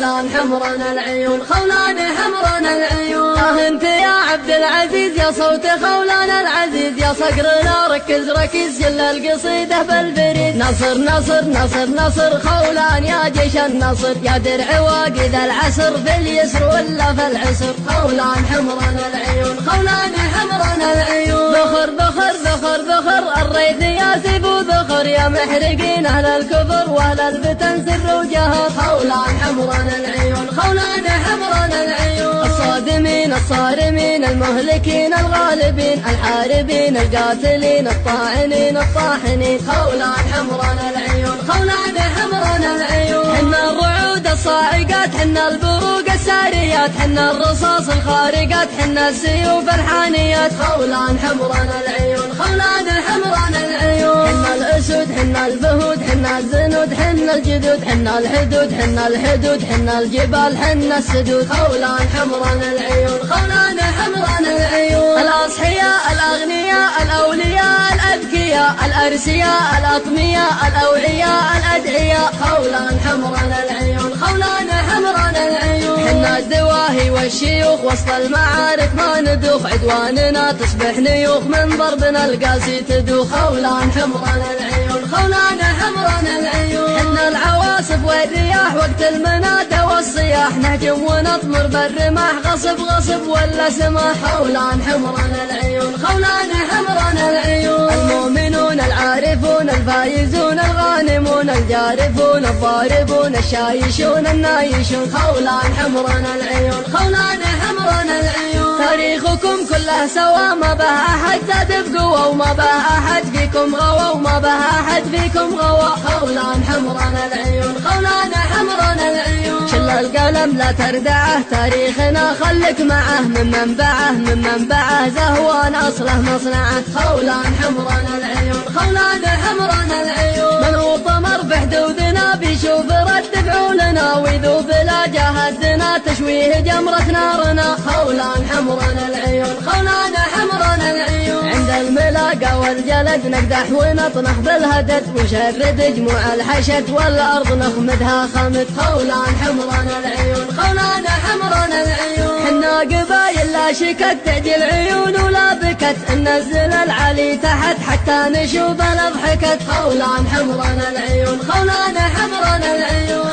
خولان حمران العيون، خولان حمران العيون. انت يا عبد العزيز يا صوت خولان العزيز، يا صقرنا ركز ركز جل القصيدة بالبريد. نصر نصر نصر نصر خولان يا جيش النصر، يا درع واقد العسر في اليسر ولا في العسر. خولان حمران العيون، خولان حمران العيون. بخر بخر بخر بخر الريث يا سيف وذخر، يا محرقين اهل الكفر واهل الفتن سر وجهر. خولان حمران العيون، خولان حمران العيون. الصادمين الصارمين المهلكين الغالبين، الحاربين القاتلين الطاعنين الطاحنين. خولان حمران العيون، خولان حمران العيون. حنا الرعود الصاعقات، حنا البروق الساريات، حنا الرصاص الخارقات، حنا السيوف الحانيات. خولان حمران العيون، خولان حمران العيون. حنا الاسود حنا الفهود، حنا الزنود حنا الجدود، حنا الحدود حنا الحدود، حنا الجبال حنا السدود. خولان حمران العيون، خولان حمران العيون. الاصحياء الاغنياء الاولياء الاذكياء الارسياء الاطمياء الاوعياء الادعياء. خولان حمران العيون، خولان حمران العيون. حنا الدواهي والشيوخ وسط المعارك ما ندوخ، عدواننا تصبح نيوخ من ضربنا القاسي تدوخ. خولان حمران العيون، خولان حمران العيون. حنا العواصف والرياح وقت المنادى والصياح، نهجم ونطمر بالرماح غصب غصب ولا سماح. خولان حمران العيون، خولان حمران العيون. المؤمنون العارفون الفايزون الغانمون الجارفون الضاربون الشايشون النايشون. خولان حمران العيون، خولان حمران العيون. تاريخكم كله سوا ما به أحد زاد بقوة، وما به أحد فيكم غوى، وما به أحد فيكم غوى. خولان حمران العيون، خولان حمران العيون. شل القلم لا تردعه، تاريخنا خلك معه، من منبعه من منبعه زهوان أصله مصنعه. خولان حمران العيون، خولان حمران العيون. من وطمر بحدودنا بيشوف رد فعولنا، ويذوب لا جاهدنا تشويه جمرة نارنا. خولان حمران العيون، خولان حمران العيون. عند الملاقى والجلد نقدح ونطنخ بالهدد، ونشرد جموع الحشد والأرض نخمدها خمد. خولان حمران العيون، خولان حمران العيون. حنا قبايل لا شكت تعجل عيون ولا بكت، ننزل العلي تحت حتى نشوف الأضحكت. خولان حمران العيون، خولان حمران العيون.